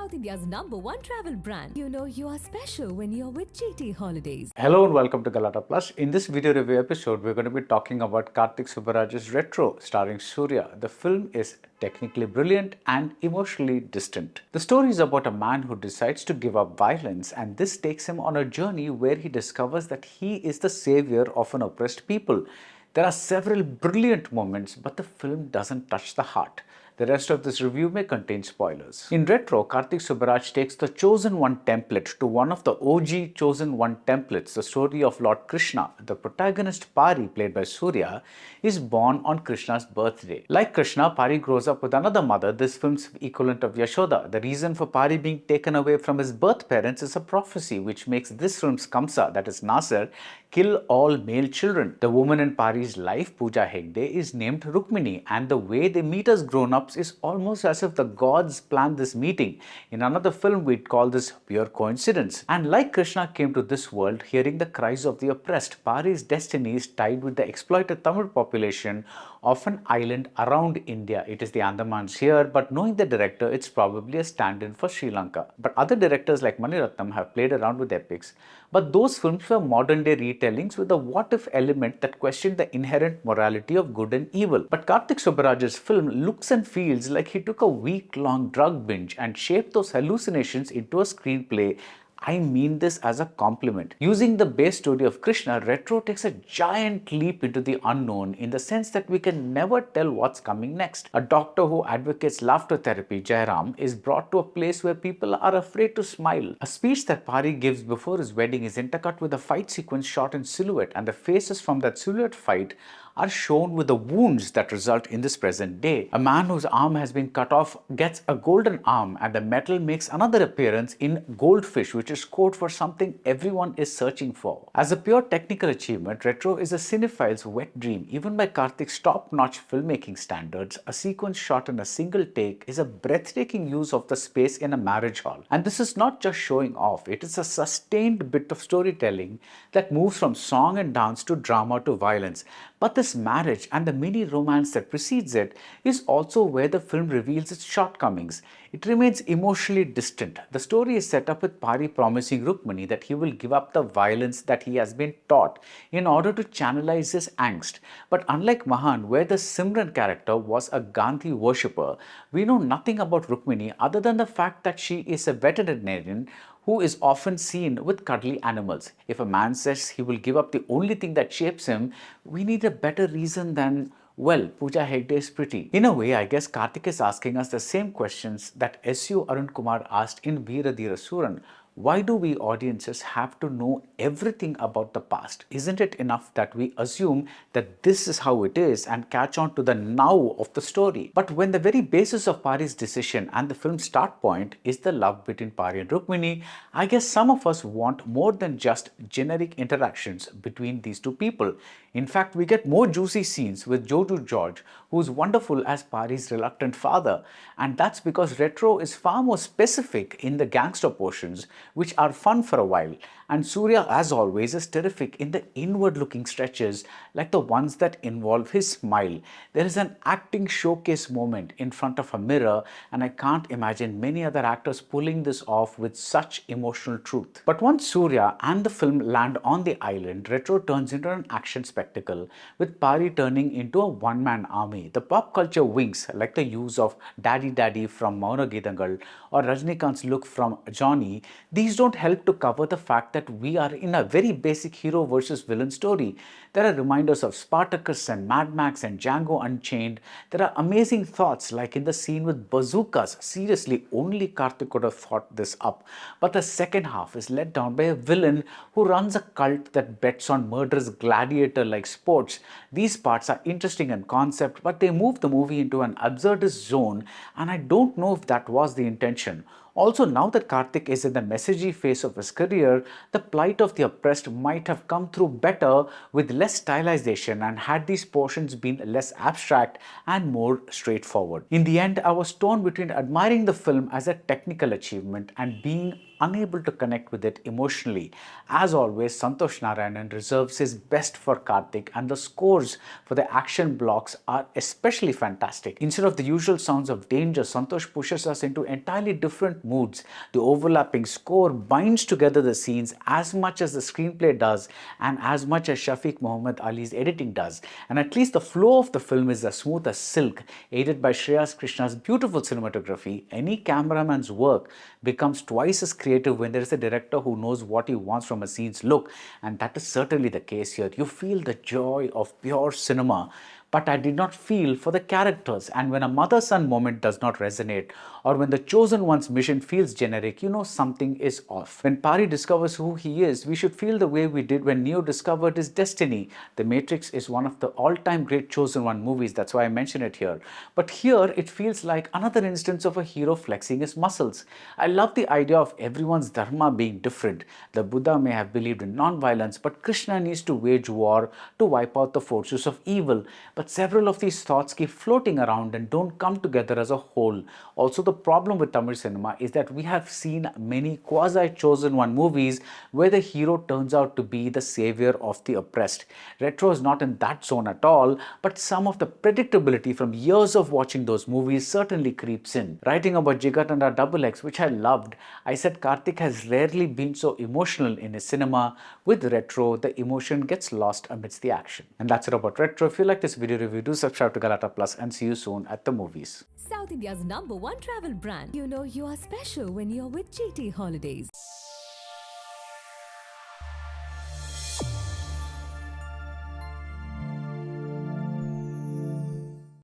South India's #1 travel brand. You know you are special when you're with GT Holidays. Hello and welcome to Galatta Plus. In this video review episode, we're going to be talking about Karthik Subbaraj's Retro starring Suriya. The film is technically brilliant and emotionally distant. The story is about a man who decides to give up violence, and this takes him on a journey where he discovers that he is the savior of an oppressed people. There are several brilliant moments, but the film doesn't touch the heart. The rest of this review may contain spoilers. In Retro, Karthik Subbaraj takes the Chosen One template to one of the OG Chosen One templates, the story of Lord Krishna. The protagonist Pari, played by Suriya, is born on Krishna's birthday. Like Krishna, Pari grows up with another mother, this film's equivalent of Yashoda. The reason for Pari being taken away from his birth parents is a prophecy which makes this film's Kamsa, that is Nasir, kill all male children. The woman in Pari's life, Pooja Hegde, is named Rukmini, and the way they meet as grown-ups is almost as if the gods planned this meeting. In another film, we'd call this pure coincidence. And like Krishna came to this world hearing the cries of the oppressed, Pari's destiny is tied with the exploited Tamil population of an island around India. It is the Andamans here, but knowing the director, it's probably a stand-in for Sri Lanka. But other directors like Mani Ratnam have played around with epics, but those films were modern-day retellings with a what-if element that questioned the inherent morality of good and evil. But Karthik Subbaraj's film looks and feels like he took a week-long drug binge and shaped those hallucinations into a screenplay. I mean this as a compliment. Using the base story of Krishna, Retro takes a giant leap into the unknown in the sense that we can never tell what's coming next. A doctor who advocates laughter therapy, Jairam, is brought to a place where people are afraid to smile. A speech that Pari gives before his wedding is intercut with a fight sequence shot in silhouette, and the faces from that silhouette fight are shown with the wounds that result in this present day. A man whose arm has been cut off gets a golden arm, and the metal makes another appearance in goldfish, which is code for something everyone is searching for. As a pure technical achievement, Retro is a cinephile's wet dream. Even by Karthik's top-notch filmmaking standards, a sequence shot in a single take is a breathtaking use of the space in a marriage hall. And this is not just showing off, it is a sustained bit of storytelling that moves from song and dance to drama to violence. But this marriage and the mini romance that precedes it is also where the film reveals its shortcomings. It remains emotionally distant. The story is set up with Pari promising Rukmini that he will give up the violence that he has been taught in order to channelize his angst. But unlike Mahan, where the Simran character was a Gandhi worshipper, we know nothing about Rukmini other than the fact that she is a veterinarian who is often seen with cuddly animals. If a man says he will give up the only thing that shapes him, we need a better reason than, well, Pooja Hegde is pretty. In a way, I guess Karthik is asking us the same questions that S.U. Arun Kumar asked in Veera Dheera Suran. Why do we audiences have to know everything about the past? Isn't it enough that we assume that this is how it is and catch on to the now of the story? But when the very basis of Pari's decision and the film's start point is the love between Pari and Rukmini, I guess some of us want more than just generic interactions between these two people. In fact, we get more juicy scenes with Joju George, who's wonderful as Pari's reluctant father. And that's because Retro is far more specific in the gangster portions, which are fun for a while. And Suriya, as always, is terrific in the inward-looking stretches like the ones that involve his smile. There is an acting showcase moment in front of a mirror, and I can't imagine many other actors pulling this off with such emotional truth. But once Suriya and the film land on the island, Retro turns into an action spectacle, with Pari turning into a one-man army. The pop culture winks, like the use of Daddy Daddy from Mauna Gidangal or Rajnikant's look from Johnny. These don't help to cover the fact that we are in a very basic hero versus villain story. There are reminders of Spartacus and Mad Max and Django Unchained. There are amazing thoughts like in the scene with bazookas. Seriously, only Karthik could have thought this up. But the second half is led down by a villain who runs a cult that bets on murderous gladiator-like sports. These parts are interesting in concept, but they move the movie into an absurdist zone, and I don't know if that was the intention. Also, now that Karthik is in the messagey phase of his career, the plight of the oppressed might have come through better with less stylization and had these portions been less abstract and more straightforward. In the end, I was torn between admiring the film as a technical achievement and being unable to connect with it emotionally. As always, Santhosh Narayanan reserves his best for Karthik, and the scores for the action blocks are especially fantastic. Instead of the usual sounds of danger, Santhosh pushes us into entirely different moods. The overlapping score binds together the scenes as much as the screenplay does and as much as Shafiq Muhammad Ali's editing does. And at least the flow of the film is as smooth as silk, aided by Shreyas Krishna's beautiful cinematography. Any cameraman's work becomes twice as creative when there is a director who knows what he wants from a scene's look, and that is certainly the case here. You feel the joy of pure cinema, but I did not feel for the characters. And when a mother-son moment does not resonate, or when the chosen one's mission feels generic, you know something is off. When Pari discovers who he is, we should feel the way we did when Neo discovered his destiny. The Matrix is one of the all-time great chosen one movies, that's why I mention it here. But here, it feels like another instance of a hero flexing his muscles. I love the idea of everyone's dharma being different. The Buddha may have believed in non-violence, but Krishna needs to wage war to wipe out the forces of evil. But several of these thoughts keep floating around and don't come together as a whole. Also, the problem with Tamil cinema is that we have seen many quasi-chosen one movies where the hero turns out to be the savior of the oppressed. Retro is not in that zone at all, but some of the predictability from years of watching those movies certainly creeps in. Writing about Jigatanda Double X, which I loved, I said Karthik has rarely been so emotional in his cinema. With Retro, the emotion gets lost amidst the action. And that's it about Retro. If you like this video review, do subscribe to Galatta Plus and see you soon at the movies. South India's #1 travel brand. You know you are special when you're with GT Holidays.